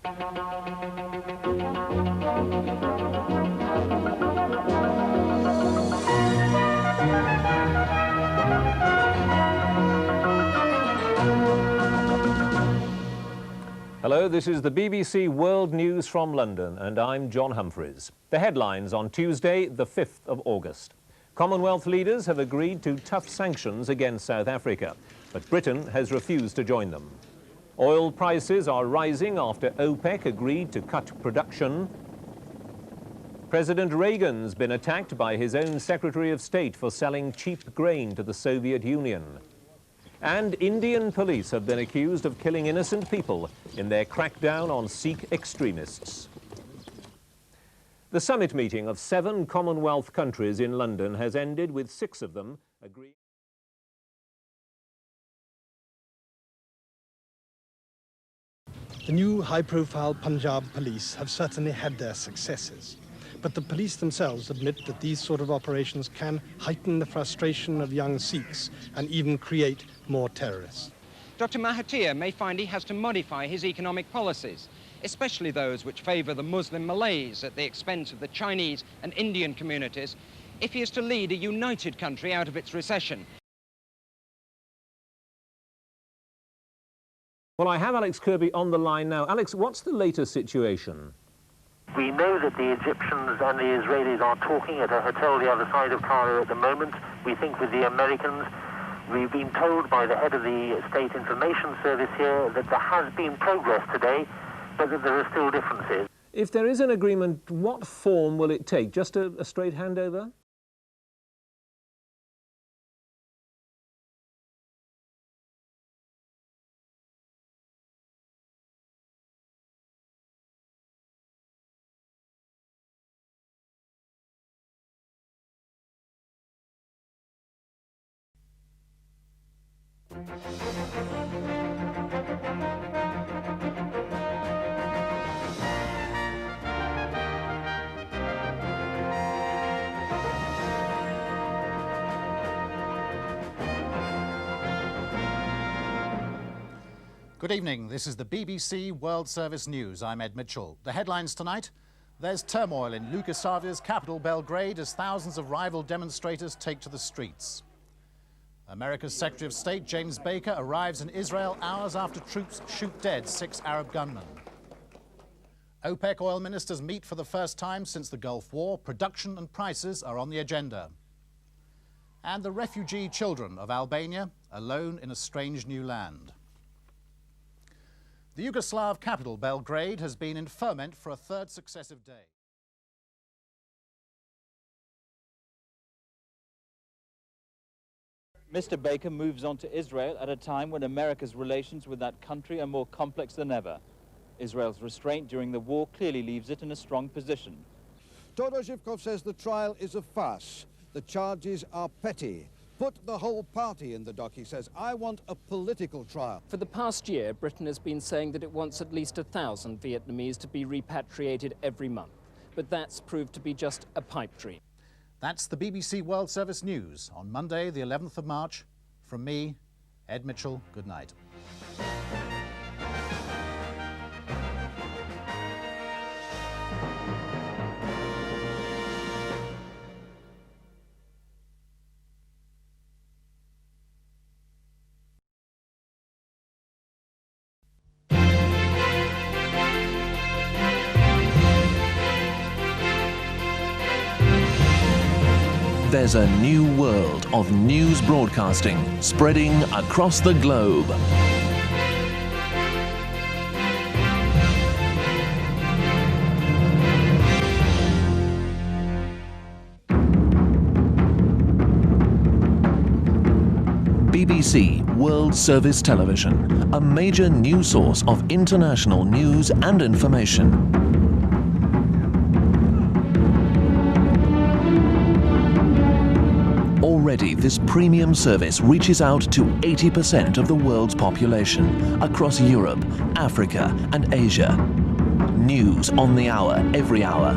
Hello, this is the BBC World News from London, and I'm John Humphreys. The headlines on Tuesday, the 5th of August. Commonwealth leaders have agreed to tough sanctions against South Africa, but Britain has refused to join them. Oil prices are rising after OPEC agreed to cut production. President Reagan's been attacked by his own Secretary of State for selling cheap grain to the Soviet Union. And Indian police have been accused of killing innocent people in their crackdown on Sikh extremists. The summit meeting of 7 Commonwealth countries in London has ended with 6 of them agreeing. The new high-profile Punjab police have certainly had their successes. But the police themselves admit that these sort of operations can heighten the frustration of young Sikhs and even create more terrorists. Dr. Mahathir may find he has to modify his economic policies, especially those which favour the Muslim Malays at the expense of the Chinese and Indian communities, if he is to lead a united country out of its recession. Well, I have Alex Kirby on the line now. Alex, what's the latest situation? We know that the Egyptians and the Israelis are talking at a hotel the other side of Cairo at the moment. We think with the Americans. We've been told by the head of the State Information Service here that there has been progress today, but that there are still differences. If there is an agreement, what form will it take? Just a straight handover? Good evening. This is the BBC World Service News. I'm Ed Mitchell. The headlines tonight: there's turmoil in Yugoslavia's capital, Belgrade, as thousands of rival demonstrators take to the streets. America's Secretary of State, James Baker, arrives in Israel hours after troops shoot dead 6 Arab gunmen. OPEC oil ministers meet for the first time since the Gulf War. Production and prices are on the agenda. And the refugee children of Albania, alone in a strange new land. The Yugoslav capital, Belgrade, has been in ferment for a 3rd successive day. Mr. Baker moves on to Israel at a time when America's relations with that country are more complex than ever. Israel's restraint during the war clearly leaves it in a strong position. Todor Zhivkov says the trial is a farce. The charges are petty. Put the whole party in the dock, he says. I want a political trial. For the past year, Britain has been saying that it wants at least 1,000 Vietnamese to be repatriated every month. But that's proved to be just a pipe dream. That's the BBC World Service News on Monday, the 11th of March. From me, Ed Mitchell, good night. There's a new world of news broadcasting spreading across the globe. BBC World Service Television, a major news source of international news and information. Already, this premium service reaches out to 80% of the world's population across Europe, Africa, and Asia. News on the hour, every hour.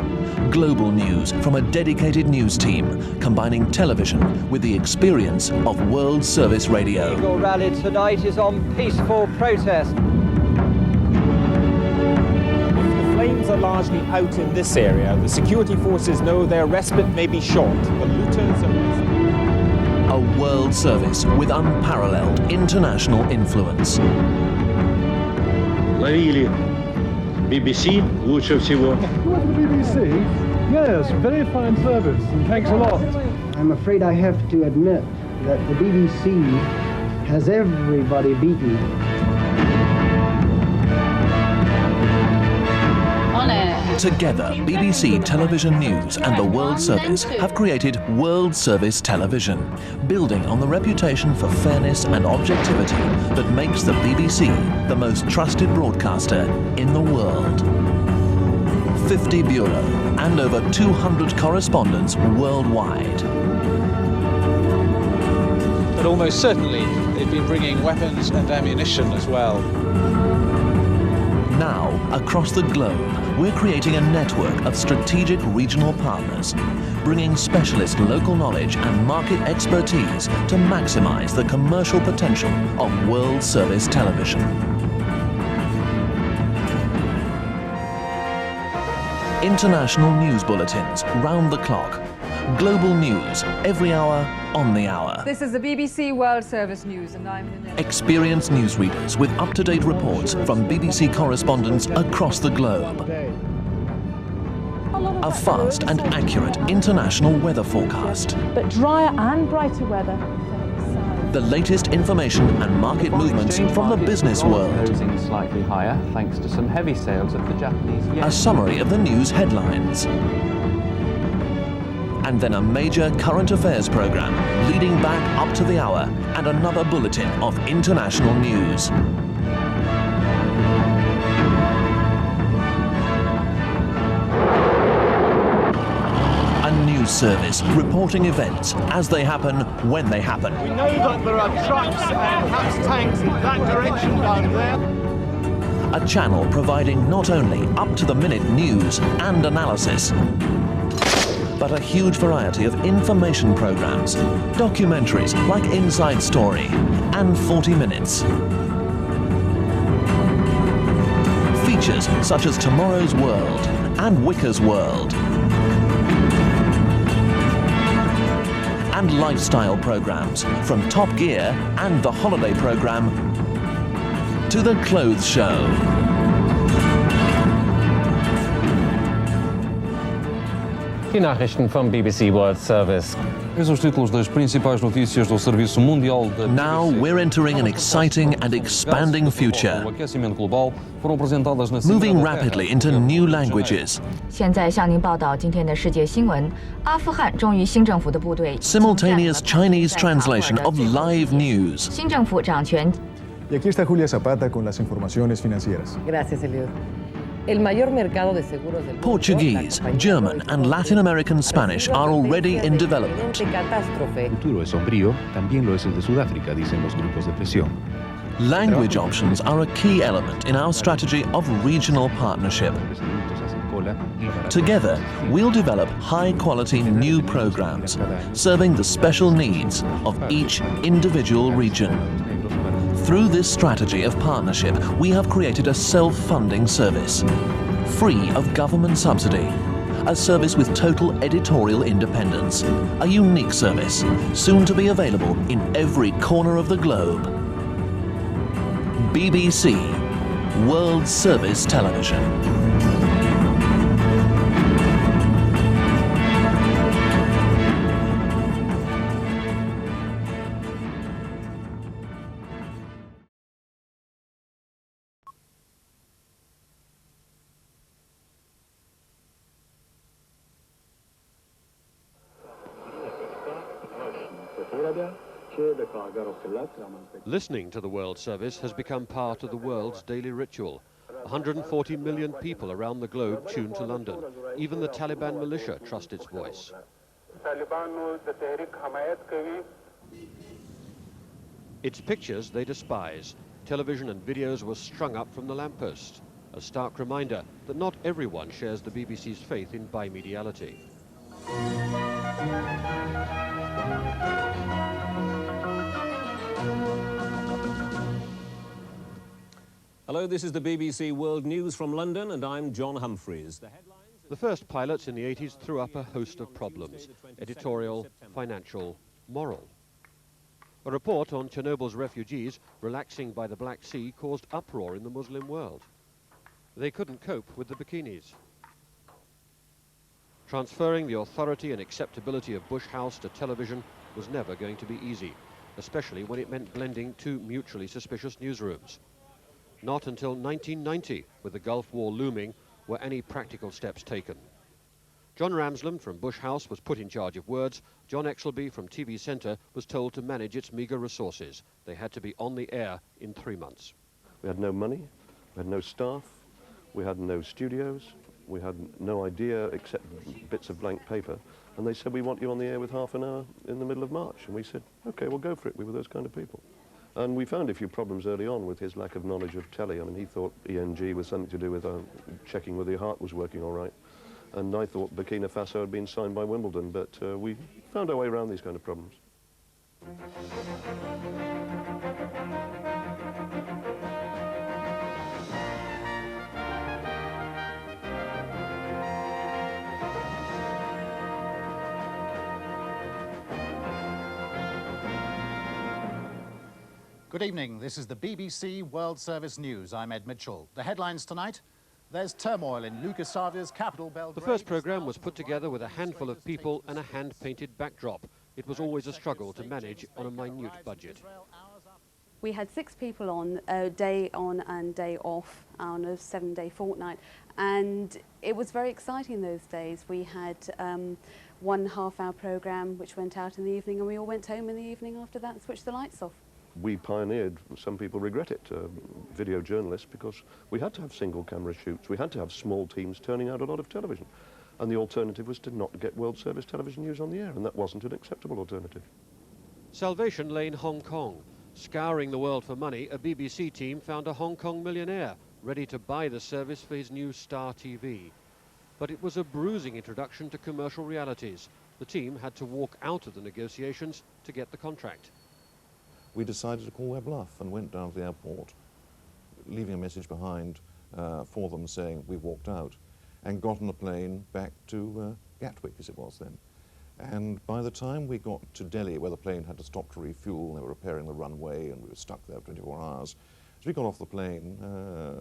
Global news from a dedicated news team, combining television with the experience of World Service Radio. Your rally tonight is on peaceful protest. are largely out in this area. The security forces know their respite may be short. The looters are... A world service with unparalleled international influence. Ловили. BBC лучше всего. BBC? Yes, very fine service, and thanks a lot. I'm afraid I have to admit that the BBC has everybody beaten. Together, BBC Television News and the World Service have created World Service Television, building on the reputation for fairness and objectivity that makes the BBC the most trusted broadcaster in the world. 50 bureaux and over 200 correspondents worldwide. But almost certainly they've been bringing weapons and ammunition as well. Now, across the globe, we're creating a network of strategic regional partners, bringing specialist local knowledge and market expertise to maximize the commercial potential of World Service Television. International news bulletins round the clock. Global news every hour on the hour. This is the BBC World Service News and I'm the... Experienced newsreaders with up-to-date reports from BBC correspondents across the globe. A fast and accurate international weather forecast. But drier and brighter weather. The latest information and market movements from the business world. Closing slightly higher thanks to some heavy sales of the Japanese yen. A summary of the news headlines. And then a major current affairs program leading back up to the hour and another bulletin of international news. A news service reporting events as they happen when they happen. We know that there are trucks and perhaps tanks in that direction down there. A channel providing not only up-to-the-minute news and analysis, but a huge variety of information programs, documentaries like Inside Story and 40 Minutes. Features such as Tomorrow's World and Wicker's World. And lifestyle programs from Top Gear and the holiday program to the clothes show. E Nachrichten vom BBC World Service. Os títulos das principais notícias do Serviço Mundial da BBC. Now we're entering an exciting and expanding future, moving rapidly into new languages. 现在向您报道今天的世界新闻：阿富汗忠于新政府的部队。 Simultaneous Chinese translation of live news. 新政府掌权。 Y aquí está Julia Zapata con las informaciones financieras. Gracias, Eliud. El mayor mercado de seguros del mundo, Portuguese, German and Latin American Spanish are already in development. El futuro es sombrío, también lo es el de Sudáfrica, dicen los grupos de presión. Language options are a key element in our strategy of regional partnership. Together, we'll develop high-quality new programs, serving the special needs of each individual region. Through this strategy of partnership, we have created a self-funding service, free of government subsidy, a service with total editorial independence, a unique service, soon to be available in every corner of the globe. BBC World Service Television. Listening to the World Service has become part of the world's daily ritual. 140 million people around the globe tune to London. Even the Taliban militia trust its voice. Its pictures they despise. Television and videos were strung up from the lamppost. A stark reminder that not everyone shares the BBC's faith in bimediality. Hello, this is the BBC World News from London, and I'm John Humphreys. The first pilots in the 80s threw up a host of problems: editorial, financial, moral. A report on Chernobyl's refugees relaxing by the Black Sea caused uproar in the Muslim world. They couldn't cope with the bikinis. Transferring the authority and acceptability of Bush House to television was never going to be easy, especially when it meant blending two mutually suspicious newsrooms. Not until 1990, with the Gulf War looming, were any practical steps taken. John Ramsland from Bush House was put in charge of words. John Exelby from TV Centre was told to manage its meagre resources. They had to be on the air in 3 months. We had no money, we had no staff, we had no studios, we had no idea except bits of blank paper. And they said, we want you on the air with half an hour in the middle of March. And we said, OK, we'll go for it. We were those kind of people. And we found a few problems early on with his lack of knowledge of telly. I mean, he thought ENG was something to do with checking whether your heart was working all right. And I thought Burkina Faso had been signed by Wimbledon, but we found our way around these kind of problems. Good evening. This is the BBC World Service News. I'm Ed Mitchell. The headlines tonight: there's turmoil in Yugoslavia's capital, Belgrade. The first programme was put together with a handful of people and a hand-painted backdrop. It was always a struggle to manage on a minute budget. We had 6 people on, a day on and day off, on a 7-day fortnight, and it was very exciting those days. We had 1 half-hour programme which went out in the evening, and we all went home in the evening after that and switched the lights off. We pioneered, some people regret it, video journalists, because we had to have single camera shoots. We had to have small teams turning out a lot of television. And the alternative was to not get World Service television news on the air, and that wasn't an acceptable alternative. Salvation lay in Hong Kong. Scouring the world for money, a BBC team found a Hong Kong millionaire ready to buy the service for his new Star TV. But it was a bruising introduction to commercial realities. The team had to walk out of the negotiations to get the contract. We decided to call their bluff and went down to the airport, leaving a message behind for them saying we walked out, and got on a plane back to Gatwick, as it was then. And by the time we got to Delhi, where the plane had to stop to refuel, they were repairing the runway and we were stuck there for 24 hours. As we got off the plane,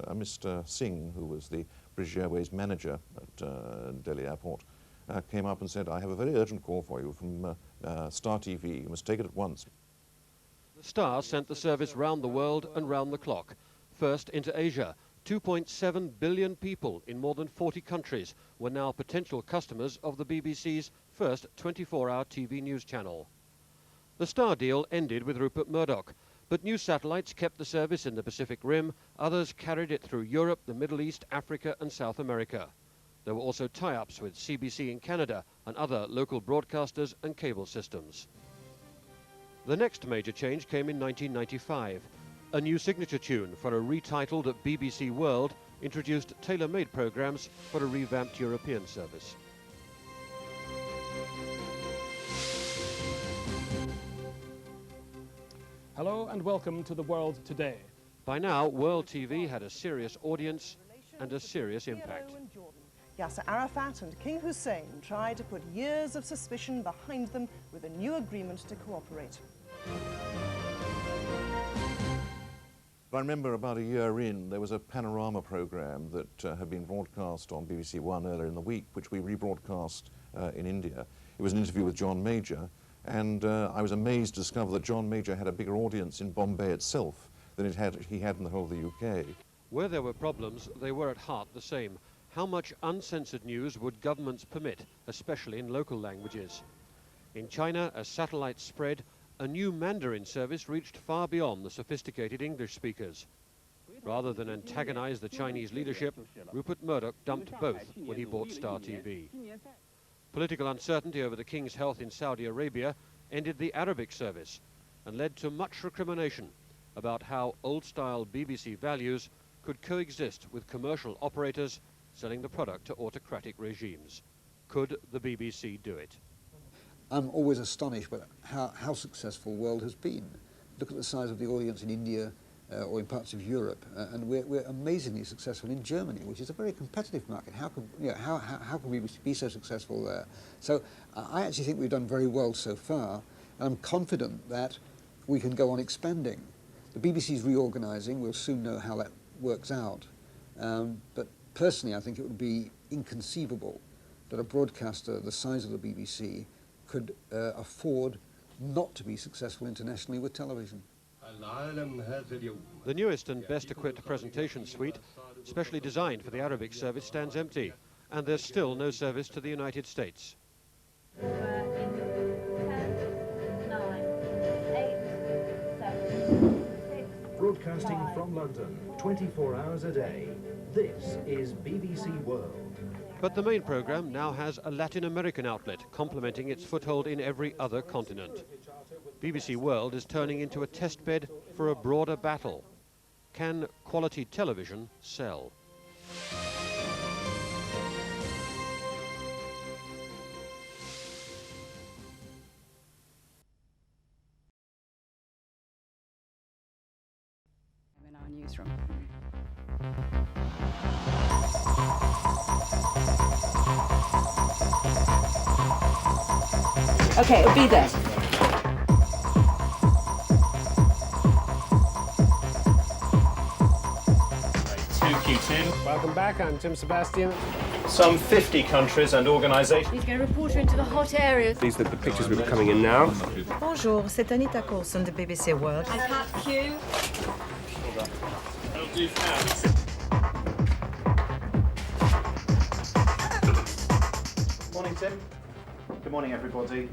Mr. Singh, who was the British Airways manager at Delhi Airport, came up and said, I have a very urgent call for you from Star TV. You must take it at once. The Star sent the service round the world and round the clock. First into Asia. 2.7 billion people in more than 40 countries were now potential customers of the BBC's first 24-hour TV news channel. The Star deal ended with Rupert Murdoch, but new satellites kept the service in the Pacific Rim. Others carried it through Europe, the Middle East, Africa and South America. There were also tie-ups with CBC in Canada and other local broadcasters and cable systems. The next major change came in 1995. A new signature tune for a retitled BBC World introduced tailor-made programmes for a revamped European service. Hello and welcome to the World Today. By now, World TV had a serious audience and a serious impact. Yasser Arafat and King Hussein tried to put years of suspicion behind them with a new agreement to cooperate. I remember about a year in, there was a panorama programme that had been broadcast on BBC One earlier in the week, which we rebroadcast in India. It was an interview with John Major, and I was amazed to discover that John Major had a bigger audience in Bombay itself than he had in the whole of the UK. Where there were problems, they were at heart the same. How much uncensored news would governments permit, especially in local languages? In China, as satellites spread, a new Mandarin service reached far beyond the sophisticated English speakers. Rather than antagonize the Chinese leadership, Rupert Murdoch dumped both when he bought Star TV. Political uncertainty over the king's health in Saudi Arabia ended the Arabic service and led to much recrimination about how old-style BBC values could coexist with commercial operators selling the product to autocratic regimes. Could the BBC do it? I'm always astonished by how successful World has been. Look at the size of the audience in India, or in parts of Europe, and we're amazingly successful in Germany, which is a very competitive market. How can we be so successful there? So I actually think we've done very well so far, and I'm confident that we can go on expanding. The BBC's reorganising. We'll soon know how that works out. But personally, I think it would be inconceivable that a broadcaster the size of the BBC could afford not to be successful internationally with television. The newest and best equipped presentation suite, specially designed for the Arabic service, stands empty, and there's still no service to the United States. 10, 9, 8, 7, 6, Broadcasting from London, 24 hours a day, this is BBC World. But the main programme now has a Latin American outlet, complementing its foothold in every other continent. BBC World is turning into a test bed for a broader battle. Can quality television sell? In our newsroom. Okay, it'll be there. Welcome back, I'm Tim Sebastian. Some 50 countries and organisations. Please get a reporter into the hot areas. These are the pictures we were coming in now. Bonjour, c'est Anita Coulson de BBC World. I can't queue. Morning, Tim. Good morning, everybody.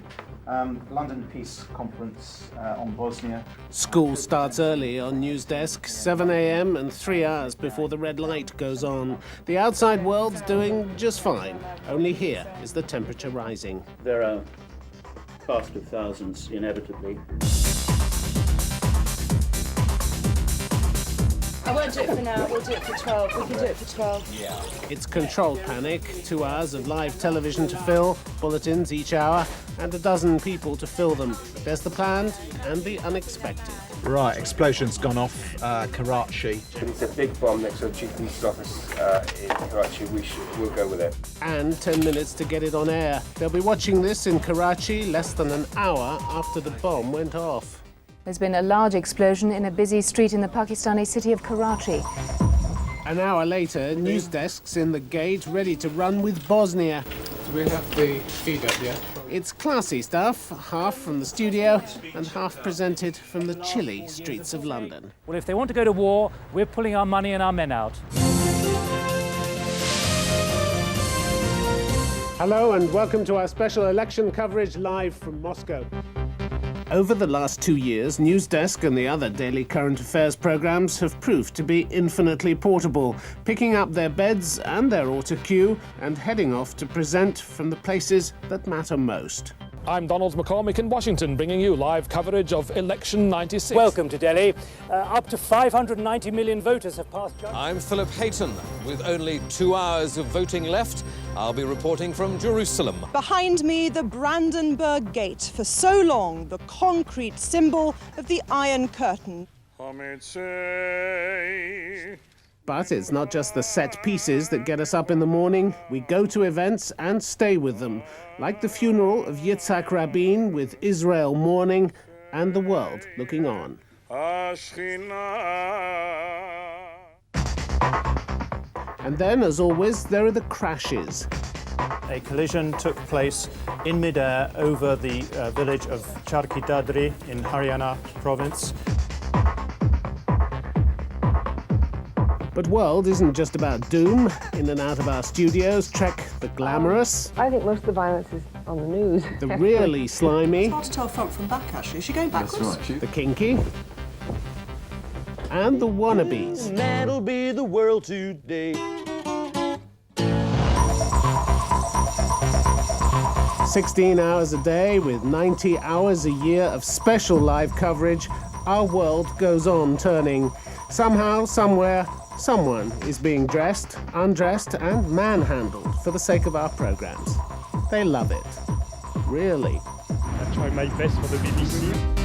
London Peace Conference on Bosnia. School starts early on news desk, 7 a.m. and 3 hours before the red light goes on. The outside world's doing just fine. Only here is the temperature rising. There are cast of thousands, inevitably. I won't do it for now, we'll do it for 12. We can do it for 12. Yeah. It's controlled panic, 2 hours of live television to fill, bulletins each hour, and a dozen people to fill them. There's the planned and the unexpected. Right, explosion's gone off Karachi. It's a big bomb next to the Chief Minister's office in Karachi. We'll go with it. And 10 minutes to get it on air. They'll be watching this in Karachi less than an hour after the bomb went off. There's been a large explosion in a busy street in the Pakistani city of Karachi. An hour later, news desks in the gate ready to run with Bosnia. Do we have the feed up yet? It's classy stuff, half from the studio and half presented from the chilly streets of London. Well, if they want to go to war, we're pulling our money and our men out. Hello and welcome to our special election coverage live from Moscow. Over the last 2 years, News Desk and the other daily current affairs programmes have proved to be infinitely portable, picking up their beds and their autocue and heading off to present from the places that matter most. I'm Donald McCormick in Washington, bringing you live coverage of Election 96. Welcome to Delhi. Up to 590 million voters have passed judgment. I'm Philip Hayton. With only 2 hours of voting left, I'll be reporting from Jerusalem. Behind me, the Brandenburg Gate, for so long the concrete symbol of the Iron Curtain. But it's not just the set pieces that get us up in the morning. We go to events and stay with them, like the funeral of Yitzhak Rabin with Israel mourning and the world looking on. And then, as always, there are the crashes. A collision took place in midair over the village of Charki Dadri in Haryana province. But World isn't just about doom. In and out of our studios, trek the glamorous. I think most of the violence is on the news. The really slimy. It's hard to tell front from back, actually. Is she going backwards? That's right. The kinky. And the wannabes. And that'll be the world today. 16 hours a day with 90 hours a year of special live coverage, our world goes on turning. Somehow, somewhere, someone is being dressed, undressed and manhandled for the sake of our programmes. They love it. Really. I try my best for the BBC.